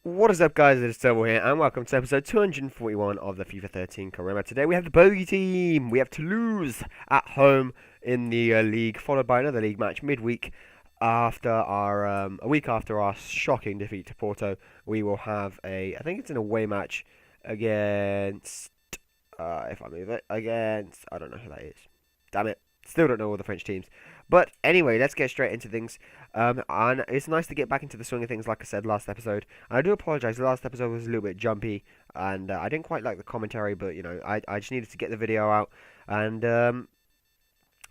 What is up, guys? It's Turbo here, and welcome to episode 241 of the FIFA 13 career. Today we have the Bogey team. We have Toulouse at home in the league, followed by another league match midweek. After our a week after our shocking defeat to Porto, we will have I think it's an away match against, if I move it, against, I don't know who that is. Damn it. Still don't know all the French teams. But anyway, let's get straight into things. And it's nice to get back into the swing of things, like I said last episode. And I do apologise, the last episode was a little bit jumpy, and I didn't quite like the commentary, but, you know, I just needed to get the video out. And,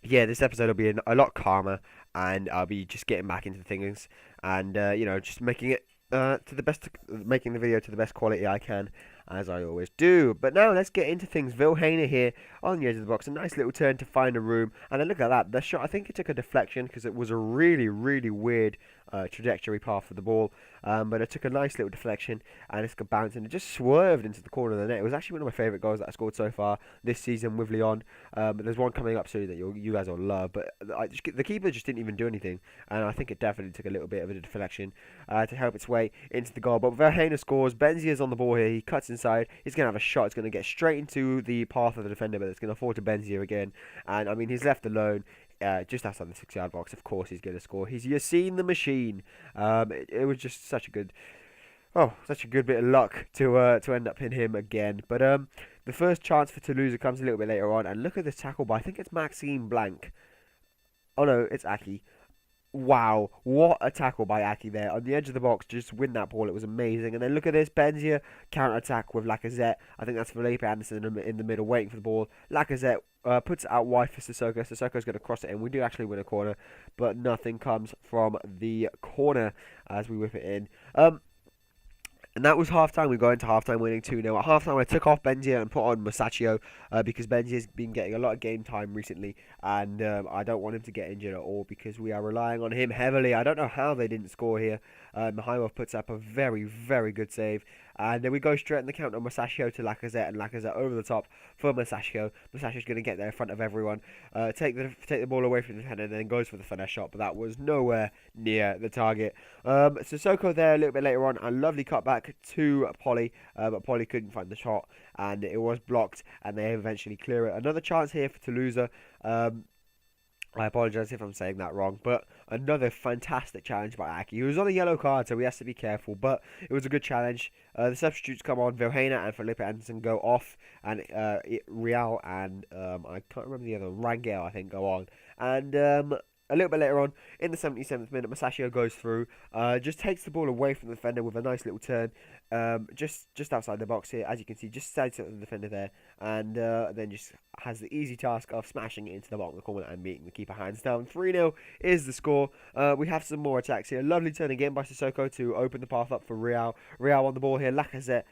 yeah, this episode will be a lot calmer, and I'll be just getting back into things, and, you know, just making it making the video to the best quality I can, as I always do. But now let's get into things. Vilhena here on the edge of the box, a nice little turn to find a room, and then look at that, the shot, I think it took a deflection because it was a really weird trajectory path for the ball, but it took a nice little deflection and it's got bounced and it just swerved into the corner of the net. It was actually one of my favourite goals that I scored so far this season with Lyon, but there's one coming up soon that you guys will love, but the keeper just didn't even do anything, and I think it definitely took a little bit of a deflection to help its way into the goal. But Vilhena scores. Benzia's on the ball here, he cuts inside, he's going to have a shot, it's going to get straight into the path of the defender, but it's going to fall to Benzia again, and I mean, he's left alone just outside the 6-yard box. Of course he's going to score. You've seen the machine. It was just such a good bit of luck to end up in him again. But the first chance for Toulouse comes a little bit later on, and look at this tackle by, I think it's Maxime Blanc. Oh no, it's Aki. Wow, what a tackle by Aki there on the edge of the box, just win that ball. It was amazing. And then look at this, Benzia counter-attack with Lacazette. I think that's Felipe Anderson in the middle waiting for the ball. Lacazette puts it out wide for Sissoko. Sissoko's going to cross it in. We do actually win a corner, but nothing comes from the corner as we whip it in. And that was half-time. We go into half-time winning 2-0. At half-time, I took off Benzia and put on Masaccio because Benzia's been getting a lot of game time recently, and I don't want him to get injured at all because we are relying on him heavily. I don't know how they didn't score here. Mihailovic puts up a very good save, and then we go straight in the counter, Masaccio to Lacazette, and Lacazette over the top for Masaccio. Masaccio's going to get there in front of everyone, take the ball away from the defender, and then goes for the finesse shot, but that was nowhere near the target. Sissoko there a little bit later on, a lovely cutback to Polly, but Polly couldn't find the shot, and it was blocked, and they eventually clear it. Another chance here for Toulouse. I apologise if I'm saying that wrong, but another fantastic challenge by Aki. He was on a yellow card, so he has to be careful, but it was a good challenge. The substitutes come on. Vilhena and Felipe Anderson go off, and Real and I can't remember the other one, Rangel, I think, go on. And a little bit later on, in the 77th minute, Masaccio goes through, just takes the ball away from the defender with a nice little turn, just outside the box here, as you can see, just sides of the defender there, and then just has the easy task of smashing it into the bottom of the corner and meeting the keeper hands down. 3-0 is the score. We have some more attacks here. Lovely turn again by Sissoko to open the path up for Real. Real on the ball here. Lacazette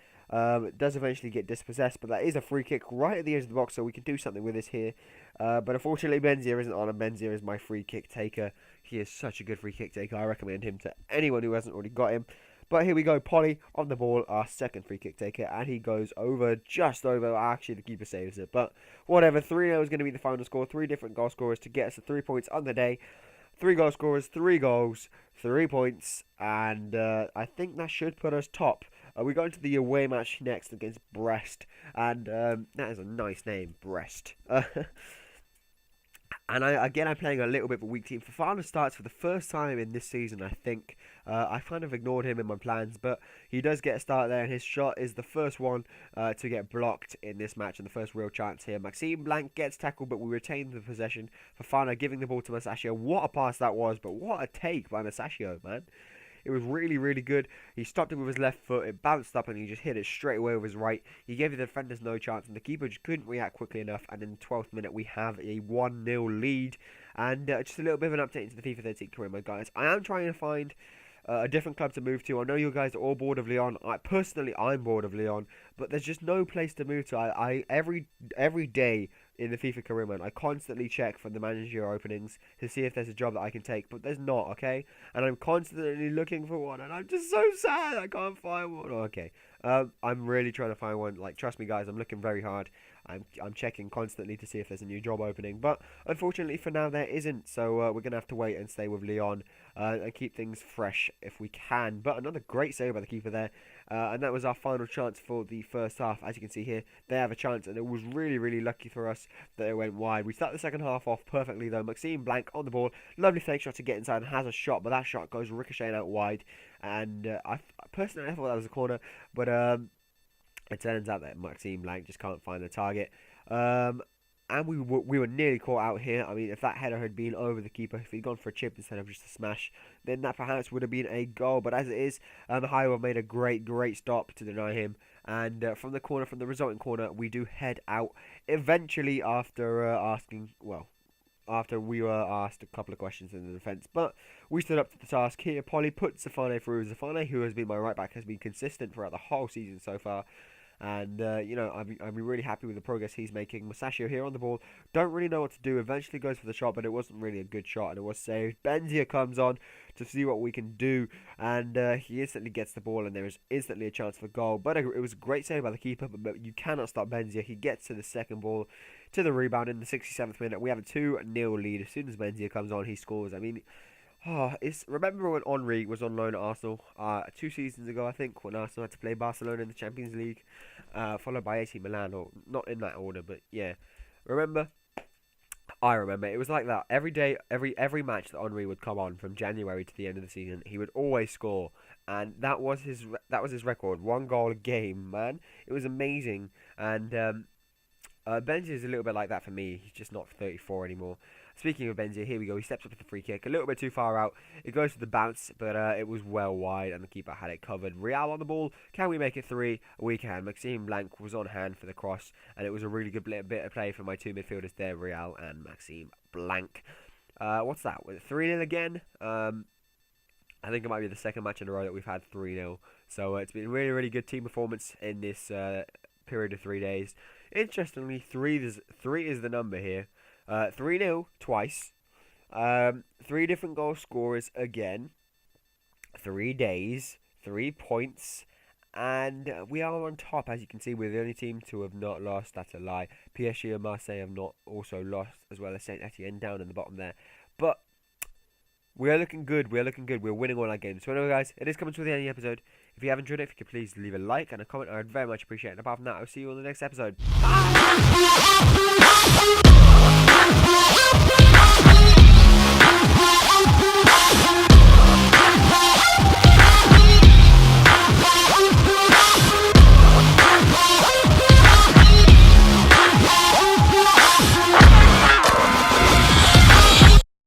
does eventually get dispossessed, but that is a free kick right at the edge of the box, so we can do something with this here. But unfortunately, Benzia isn't on, and Benzia is my free kick taker. He is such a good free kick taker. I recommend him to anyone who hasn't already got him. But here we go, Polly on the ball, our second free kick taker, and he goes over, just over. Actually, the keeper saves it, but whatever. 3-0 is going to be the final score. 3 different goal scorers to get us to 3 points on the day. 3 goal scorers, 3 goals, 3 points, and I think that should put us top. We go into the away match next against Brest, and that is a nice name, Brest. And I'm playing a little bit of a weak team. Fofana starts for the first time in this season, I think. I kind of ignored him in my plans, but he does get a start there, and his shot is the first one to get blocked in this match, and the first real chance here. Maxime Blanc gets tackled, but we retain the possession. Fofana giving the ball to Masaccio. What a pass that was, but what a take by Masaccio, man. It was really good. He stopped it with his left foot, it bounced up, and he just hit it straight away with his right. He gave the defenders no chance, and the keeper just couldn't react quickly enough, and in the 12th minute we have a 1-0 lead. And just a little bit of an update into the FIFA 13 career mode, guys. I am trying to find a different club to move to. I know you guys are all bored of Lyon. I'm bored of Lyon, but there's just no place to move to. Every day in the FIFA career mode, I constantly check for the manager openings to see if there's a job that I can take, but there's not, okay? And I'm constantly looking for one, and I'm just so sad I can't find one. Okay, I'm really trying to find one. Like, trust me, guys, I'm looking very hard. I'm checking constantly to see if there's a new job opening, but unfortunately for now there isn't. So we're gonna have to wait and stay with Lyon and keep things fresh if we can. But another great save by the keeper there, and that was our final chance for the first half. As you can see here, they have a chance, and it was really lucky for us that it went wide. We start the second half off perfectly though. Maxime Blanc on the ball, lovely fake shot to get inside and has a shot, but that shot goes ricocheting out wide. And I personally thought that was a corner, but it turns out that Maxime Blanc just can't find the target. And we were nearly caught out here. I mean, if that header had been over the keeper, if he'd gone for a chip instead of just a smash, then that perhaps would have been a goal. But as it is, Haiwa made a great stop to deny him. And from the resulting corner, we do head out eventually after after we were asked a couple of questions in the defence. But we stood up to the task here. Polly put Zafane through. Zafane, who has been my right back, has been consistent throughout the whole season so far. And, I've been really happy with the progress he's making. Masaccio here on the ball. Don't really know what to do. Eventually goes for the shot, but it wasn't really a good shot, and it was saved. Benzia comes on to see what we can do, and he instantly gets the ball, and there is instantly a chance for goal. But it was a great save by the keeper, but you cannot stop Benzia. He gets to the second ball, to the rebound in the 67th minute. We have a 2-0 lead. As soon as Benzia comes on, he scores. I mean... remember when Henry was on loan at Arsenal 2 seasons ago, I think, when Arsenal had to play Barcelona in the Champions League, followed by AC Milan, or not in that order, but yeah. Remember? I remember. It was like that. Every day, every match that Henry would come on from January to the end of the season, he would always score, and that was his record. 1 goal a game, man. It was amazing, and Benzia is a little bit like that for me. He's just not 34 anymore. Speaking of Benzia, here we go. He steps up with the free kick. A little bit too far out. It goes to the bounce, but it was well wide, and the keeper had it covered. Real on the ball. Can we make it 3? We can. Maxime Blanc was on hand for the cross, and it was a really good bit of play for my 2 midfielders there, Real and Maxime Blanc. What's that? Was it 3-0 again? I think it might be the second match in a row that we've had 3-0. So it's been a really good team performance in this period of 3 days. Interestingly, 3 is the number here. 3-0 twice. 3 different goal scorers again. 3 days. 3 points. And we are on top, as you can see. We're the only team to have not lost. That's a lie. PSG and Marseille have not also lost, as well as Saint Etienne down in the bottom there. But we are looking good. We're winning all our games. So anyway, guys, it is coming to the end of the episode. If you have enjoyed it, if you could please leave a like and a comment, I would very much appreciate it. And apart from that, I'll see you on the next episode. Bye!